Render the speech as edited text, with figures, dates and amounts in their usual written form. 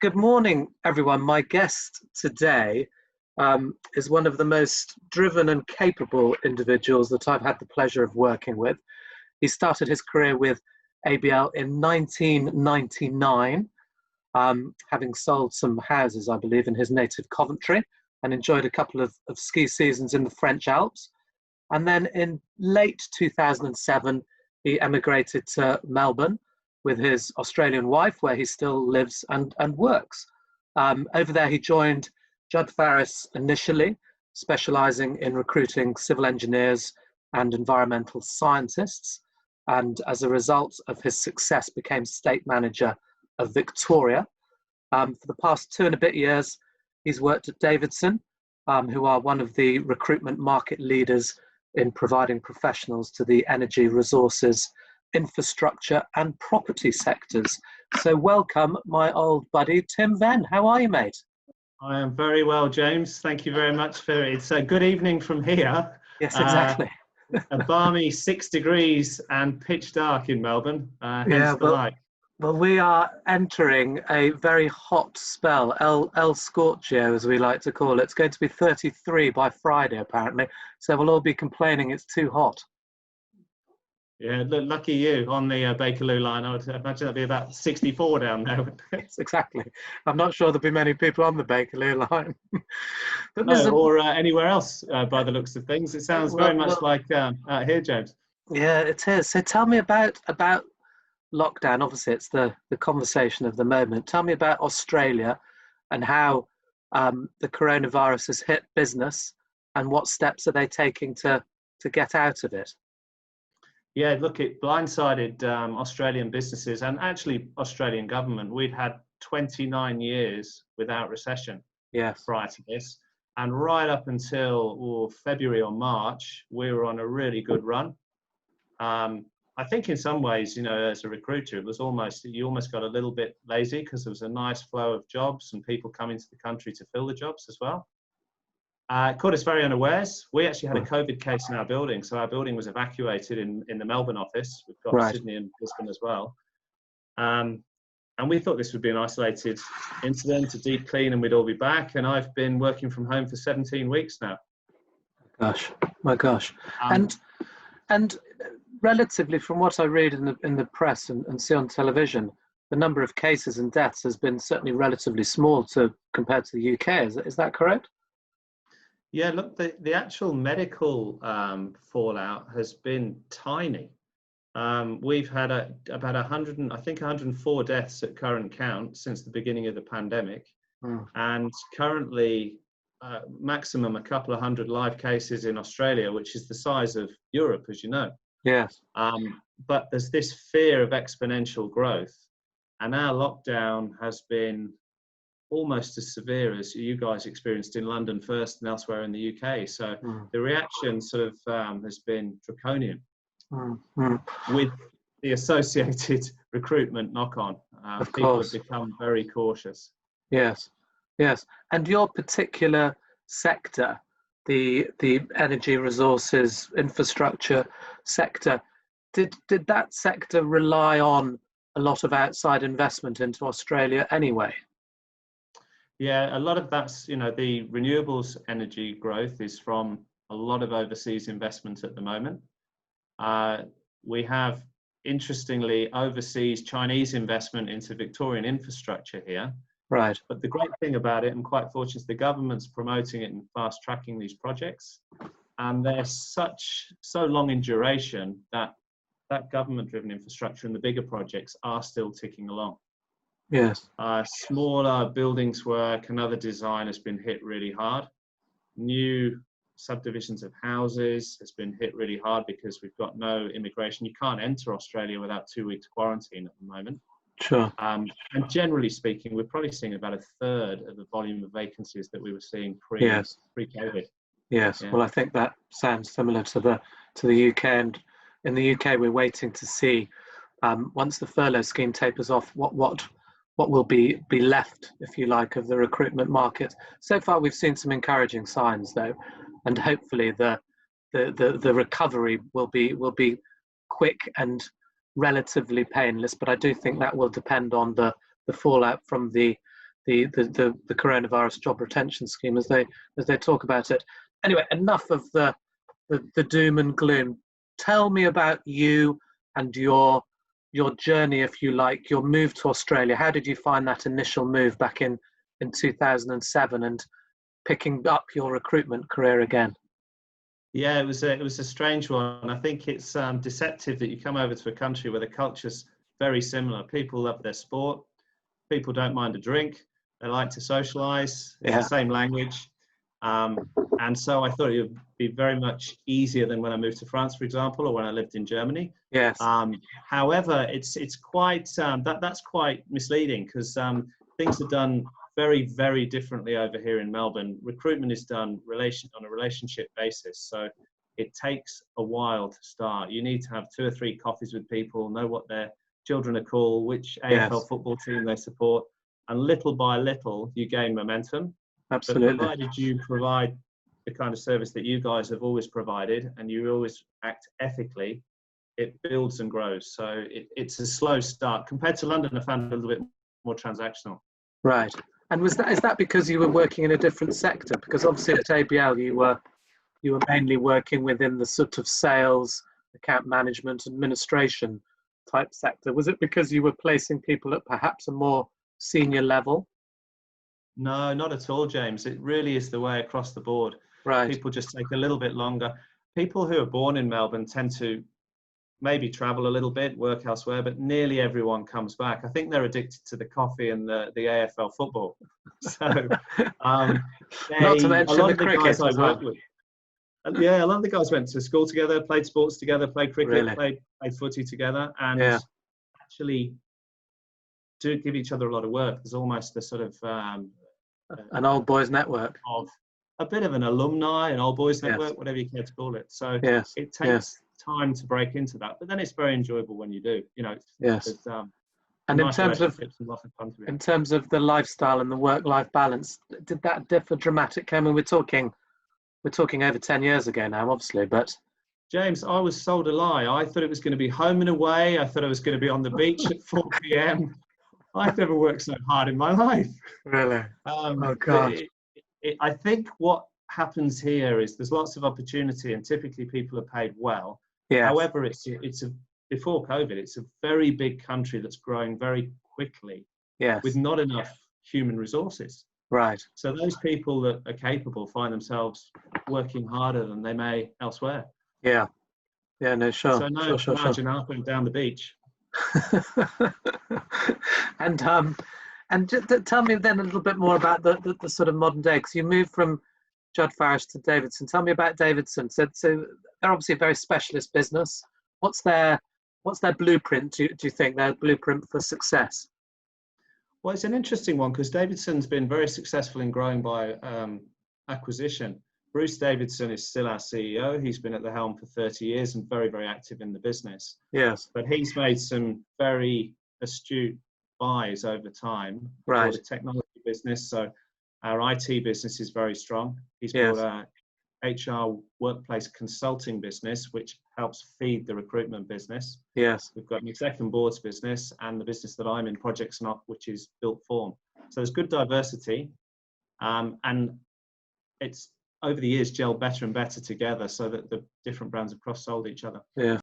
Good morning, everyone. My guest today is one of the most driven and capable individuals that I've had the pleasure of working with. He started his career with ABL in 1999, having sold some houses, I believe, in his native Coventry, and enjoyed a couple of ski seasons in the French Alps. And then in late 2007, he emigrated to Melbourne with his Australian wife, where he still lives and works. Over there, he joined Worklife initially, specializing in recruiting civil engineers and environmental scientists. And as a result of his success, became state manager of Victoria. For the past 2 and a bit years, he's worked at Davidson, who are one of the recruitment market leaders in providing professionals to the energy, resources, infrastructure and property sectors. So welcome, my old buddy, Tim Venn. How are you, mate? I am very well, James. Thank you very much for it. It's a good evening from here. Yes, exactly. A balmy 6 degrees and pitch dark in Melbourne. Hence the light. Well, we are entering a very hot spell, El Scorchio, as we like to call it. It's going to be 33 by Friday, apparently. So we'll all be complaining it's too hot. Yeah, look, lucky you on the Bakerloo line. I would imagine that'd be about 64 down there. Yes, exactly. I'm not sure there'll be many people on the Bakerloo line. But no, or anywhere else by the looks of things. It sounds very much like out here, James. Yeah, it is. So tell me about lockdown. Obviously, it's the conversation of the moment. Tell me about Australia and how the coronavirus has hit business and what steps are they taking to get out of it? Yeah, look, it blindsided Australian businesses and actually Australian government. We'd had 29 years without recession prior to this. And right up until February or March, we were on a really good run. I think in some ways, you know, as a recruiter, it was you almost got a little bit lazy because there was a nice flow of jobs and people coming to the country to fill the jobs as well. It caught us very unawares. We actually had a COVID case in our building, so our building was evacuated in the Melbourne office. We've got Sydney and Brisbane as well. And we thought this would be an isolated incident, a deep clean, and we'd all be back. And I've been working from home for 17 weeks now. My gosh. And relatively, from what I read in the press and see on television, the number of cases and deaths has been certainly relatively small compared to the UK. Is that correct? Yeah, look, the actual medical fallout has been tiny. We've had about 104 deaths at current count since the beginning of the pandemic. And currently maximum a couple of hundred live cases in Australia, which is the size of Europe, as you know. Yes. But there's this fear of exponential growth, and our lockdown has been almost as severe as you guys experienced in London first and elsewhere in the UK. So the reaction sort of has been draconian with the associated recruitment knock-on. People have become very cautious. Yes. And your particular sector, the energy, resources, infrastructure sector, did that sector rely on a lot of outside investment into Australia anyway? Yeah, a lot of that's, you know, the renewables energy growth is from a lot of overseas investment at the moment. We have, interestingly, overseas Chinese investment into Victorian infrastructure here. Right. But the great thing about it, I'm quite fortunate, the government's promoting it and fast tracking these projects. And they're so long in duration that government-driven infrastructure and the bigger projects are still ticking along. Yes. Smaller buildings work and other design has been hit really hard. New subdivisions of houses has been hit really hard because we've got no immigration. You can't enter Australia without 2 weeks quarantine at the moment. Sure. And generally speaking, we're probably seeing about 1/3 of the volume of vacancies that we were seeing pre-COVID. Yes. Yeah. Well, I think that sounds similar to the UK, and in the UK, we're waiting to see once the furlough scheme tapers off, what will be left, if you like, of the recruitment market. So far, we've seen some encouraging signs, though, and hopefully the recovery will be quick and relatively painless. But I do think that will depend on the the fallout from the coronavirus job retention scheme as they talk about it. Anyway, enough of the doom and gloom. Tell me about you and your journey, if you like, your move to Australia. How did you find that initial move back in 2007 and picking up your recruitment career again? Yeah, it was a strange one. I think it's deceptive that you come over to a country where the culture's very similar. People love their sport. People don't mind a drink. They like to socialise. It's the same language. And so I thought it would be very much easier than when I moved to France, for example, or when I lived in Germany. Yes. However, it's quite that's quite misleading, because things are done very, very differently over here in Melbourne. Recruitment is done on a relationship basis, so it takes a while to start. You need to have 2 or 3 coffees with people, know what their children are called, which AFL football team they support, and little by little you gain momentum. Absolutely. But provided you provide the kind of service that you guys have always provided, and you always act ethically, it builds and grows. So it's a slow start. Compared to London, I found it a little bit more transactional. Right. And is that because you were working in a different sector? Because obviously at ABL you were mainly working within the sort of sales, account management, administration type sector. Was it because you were placing people at perhaps a more senior level? No, not at all, James. It really is the way across the board. Right. People just take a little bit longer. People who are born in Melbourne tend to maybe travel a little bit, work elsewhere, but nearly everyone comes back. I think they're addicted to the coffee and the AFL football. So, not to mention the cricket as well. Yeah, a lot of the guys went to school together, played sports together, played cricket, really? played footy together, and actually do give each other a lot of work. There's almost a sort of an old boys network, of a bit of an alumni, an old boys network, whatever you care to call it. So it takes time to break into that, but then it's very enjoyable when you do. You know, and in terms of the lifestyle and the work-life balance, did that differ dramatically? I mean, we're talking over 10 years ago now, obviously, but James, I was sold a lie. I thought it was going to be home and away. I thought I was going to be on the beach at 4 p.m. I've never worked so hard in my life. Really? Oh God. I think what happens here is there's lots of opportunity, and typically people are paid well. Yeah. However, before COVID, it's a very big country that's growing very quickly. Yes. With not enough human resources. Right. So those people that are capable find themselves working harder than they may elsewhere. Yeah. Yeah. No. Sure. So no, sure. imagine up and down the beach. And tell me then a little bit more about the sort of modern day, because you moved from Judd Farish to Davidson. Tell me about Davidson. So they're obviously a very specialist business. What's their blueprint? Do you think their blueprint for success? Well, it's an interesting one, because Davidson's been very successful in growing by acquisition. Bruce Davidson is still our CEO. He's been at the helm for 30 years and very, very active in the business. Yes. But he's made some very astute buys over time. Right. For the technology business. So our IT business is very strong. He's brought a HR workplace consulting business, which helps feed the recruitment business. Yes. We've got an exec and boards business, and the business that I'm in, Projects Not, which is built form. So there's good diversity, and it's over the years gelled better and better together, so that the different brands have cross-sold each other. Yeah.